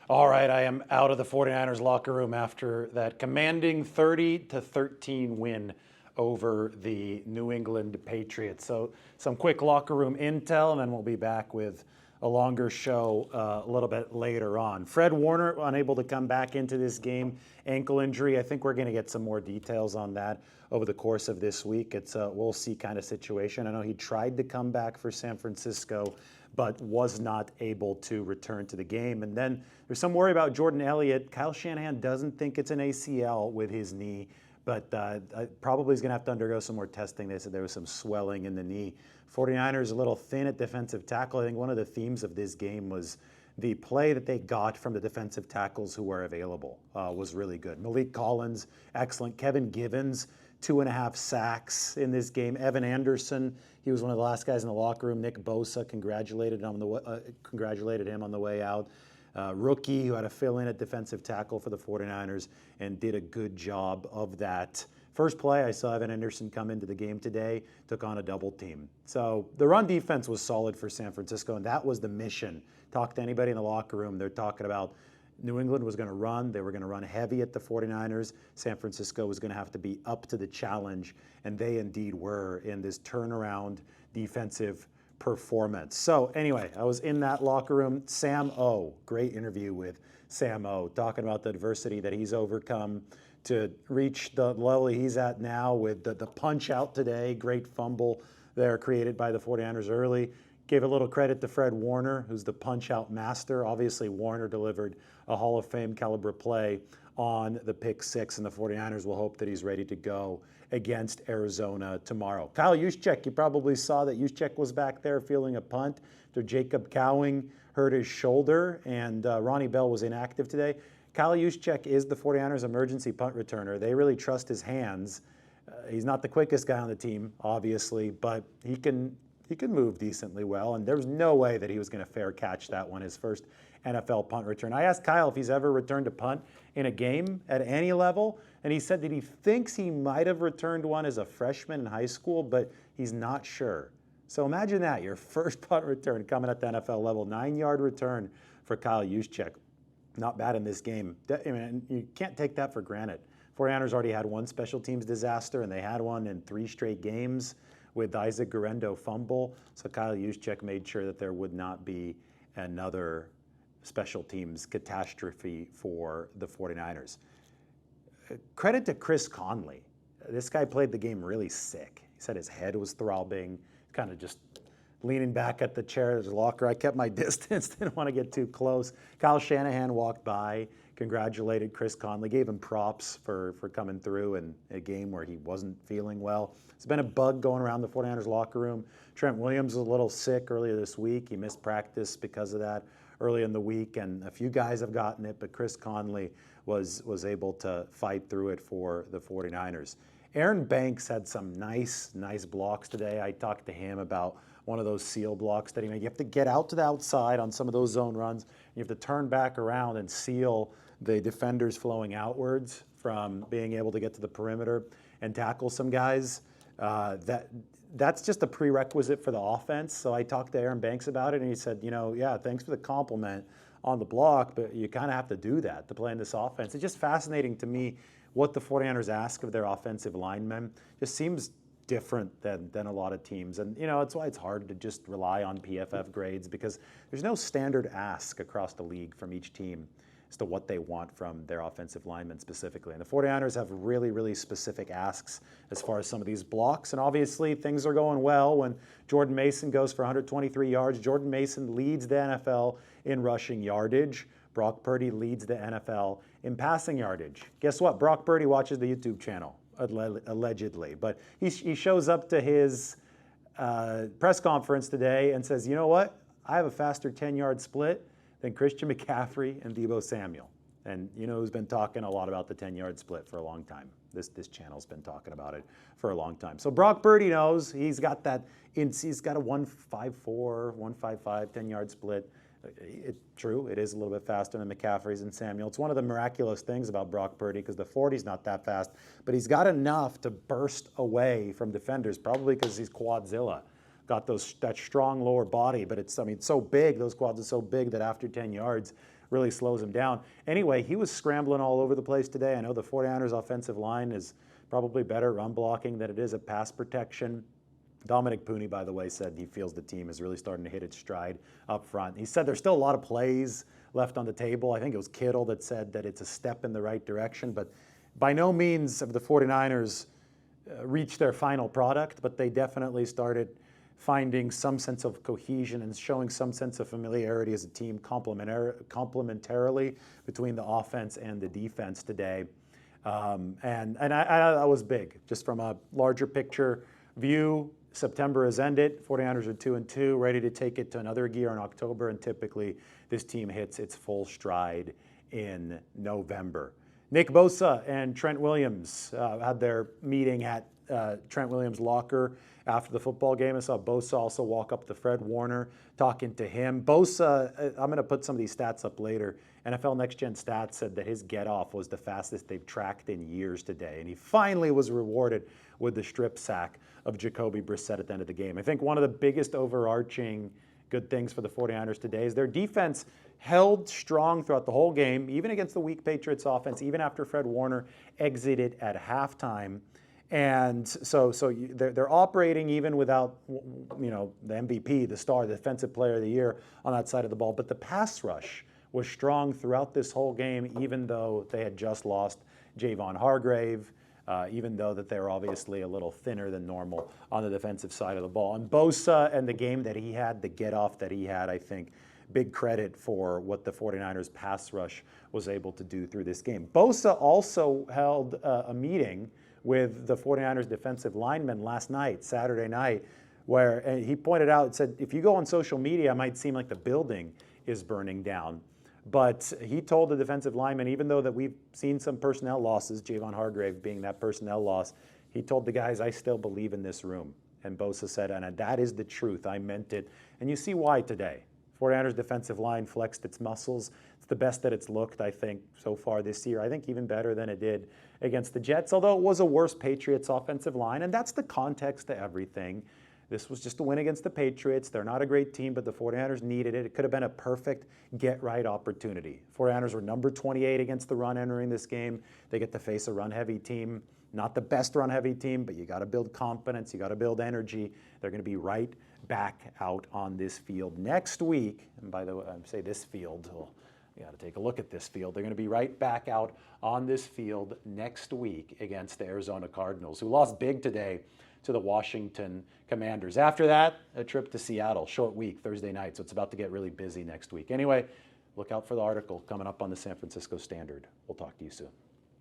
All right, I am out of the 49ers locker room after that commanding 30-13 win over the New England Patriots. So some quick locker room intel, and then we'll be back with a longer show a little bit later on. Fred Warner unable to come back into this game, ankle injury. I think we're going to get some more details on that over the course of this week. It's a we'll see kind of situation. I know he tried to come back for San Francisco, but was not able to return to the game. And then there's some worry about Jordan Elliott. Kyle Shanahan doesn't think it's an ACL with his knee, but probably is going to have to undergo some more testing. They said there was some swelling in the knee. 49ers a little thin at defensive tackle. I think one of the themes of this game was the play that they got from the defensive tackles who were available was really good. Malik Collins, excellent. Kevin Givens, 2.5 sacks in this game. Evan Anderson, he was one of the last guys in the locker room. Nick Bosa congratulated him on the way out. Rookie who had to fill in at defensive tackle for the 49ers and did a good job of that. First play, I saw Evan Anderson come into the game today, took on a double team. So the run defense was solid for San Francisco, and that was the mission. Talk to anybody in the locker room, they're talking about New England was going to run. They were going to run heavy at the 49ers. San Francisco was going to have to be up to the challenge, and they indeed were in this turnaround defensive performance. So anyway, I was in that locker room. Sam O, great interview with Sam O, talking about the adversity that he's overcome to reach the level he's at now with the punch out today. Great fumble there created by the 49ers early. Gave a little credit to Fred Warner, who's the punch-out master. Obviously, Warner delivered a Hall of Fame caliber play on the pick six, and the 49ers will hope that he's ready to go against Arizona tomorrow. Kyle Juszczyk, you probably saw that Juszczyk was back there fielding a punt. So Jacob Cowing hurt his shoulder, and Ronnie Bell was inactive today. Kyle Juszczyk is the 49ers emergency punt returner. They really trust his hands. He's not the quickest guy on the team, obviously, but he can move decently well, and there was no way that he was going to fair catch that one, his first NFL punt return. I asked Kyle if he's ever returned a punt in a game at any level, and he said that he thinks he might have returned one as a freshman in high school, but he's not sure. So imagine that, your first punt return coming at the NFL level, 9-yard return for Kyle Juszczyk. Not bad in this game. I mean, you can't take that for granted. 49ers already had one special teams disaster, and they had one in 3 straight games with Isaac Guerendo fumble. So Kyle Juszczyk made sure that there would not be another special teams catastrophe for the 49ers. Credit to Chris Conley. This guy played the game really sick. He said his head was throbbing, kind of just leaning back at the chair at his locker. I kept my distance, didn't want to get too close. Kyle Shanahan walked by, congratulated Chris Conley, gave him props for coming through in a game where he wasn't feeling well. It's been a bug going around the 49ers locker room. Trent Williams was a little sick earlier this week. He missed practice because of that early in the week, and a few guys have gotten it, but Chris Conley was able to fight through it for the 49ers. Aaron Banks had some nice blocks today. I talked to him about one of those seal blocks that he made. You have to get out to the outside on some of those zone runs. You have to turn back around and seal the defenders flowing outwards from being able to get to the perimeter and tackle some guys. That's just a prerequisite for the offense. So I talked to Aaron Banks about it, and he said, yeah, thanks for the compliment on the block, but you kind of have to do that to play in this offense. It's just fascinating to me what the 49ers ask of their offensive linemen. Just seems different than a lot of teams. And, it's why it's hard to just rely on PFF grades, because there's no standard ask across the league from each team as to what they want from their offensive linemen specifically. And the 49ers have really specific asks as far as some of these blocks. And obviously things are going well when Jordan Mason goes for 123 yards. Jordan Mason leads the NFL in rushing yardage. Brock Purdy leads the NFL in passing yardage. Guess what? Brock Purdy watches the YouTube channel, allegedly. But he shows up to his press conference today and says, you know what? I have a faster 10-yard split than Christian McCaffrey and Deebo Samuel. And who's been talking a lot about the 10-yard split for a long time. This channel's been talking about it for a long time. So Brock Purdy knows he's got a 1.54, 1.55, 10-yard split. True, it is a little bit faster than McCaffrey's and Samuel. It's one of the miraculous things about Brock Purdy, because the 40's not that fast, but he's got enough to burst away from defenders, probably because he's quadzilla. Got that strong lower body, but it's so big, those quads are so big that after 10 yards, really slows him down. Anyway, he was scrambling all over the place today. I know the 49ers offensive line is probably better run blocking than it is at pass protection. Dominic Purdy, by the way, said he feels the team is really starting to hit its stride up front. He said there's still a lot of plays left on the table. I think it was Kittle that said that it's a step in the right direction, but by no means have the 49ers reached their final product, but they definitely started finding some sense of cohesion and showing some sense of familiarity as a team complementarily between the offense and the defense today. And that was big, just from a larger picture view. September has ended. 49ers are 2-2, ready to take it to another gear in October, and typically this team hits its full stride in November. Nick Bosa and Trent Williams had their meeting at Trent Williams' locker after the football game. I saw Bosa also walk up to Fred Warner, talking to him. Bosa, I'm going to put some of these stats up later. NFL Next Gen Stats said that his get-off was the fastest they've tracked in years today, and he finally was rewarded with the strip sack of Jacoby Brissett at the end of the game. I think one of the biggest overarching good things for the 49ers today is their defense held strong throughout the whole game, even against the weak Patriots offense, even after Fred Warner exited at halftime. And so they're operating even without, the MVP, the star, the defensive player of the year on that side of the ball. But the pass rush was strong throughout this whole game, even though they had just lost Javon Hargrave, even though that they're obviously a little thinner than normal on the defensive side of the ball. And Bosa and the game that he had, the get-off that he had, I think, big credit for what the 49ers pass rush was able to do through this game. Bosa also held a meeting with the 49ers defensive linemen last night, Saturday night, where he pointed out, said, if you go on social media, it might seem like the building is burning down. But he told the defensive linemen, even though that we've seen some personnel losses, Javon Hargrave being that personnel loss, he told the guys, I still believe in this room. And Bosa said, and that is the truth. I meant it. And you see why today. 49ers defensive line flexed its muscles. It's the best that it's looked, I think, so far this year. I think even better than it did against the Jets, although it was a worse Patriots offensive line. And that's the context to everything. This was just a win against the Patriots. They're not a great team, but the 49ers needed it. It could have been a perfect get-right opportunity. 49ers were number 28 against the run entering this game. They get to face a run-heavy team. Not the best run-heavy team, but you got to build confidence. You got to build energy. They're going to be right back out on this field next week. And by the way, I say this field, well, you got to take a look at this field. They're going to be right back out on this field next week against the Arizona Cardinals, who lost big today to the Washington Commanders. After that, a trip to Seattle, short week, Thursday night, so it's about to get really busy next week. Anyway, look out for the article coming up on the San Francisco Standard. We'll talk to you soon.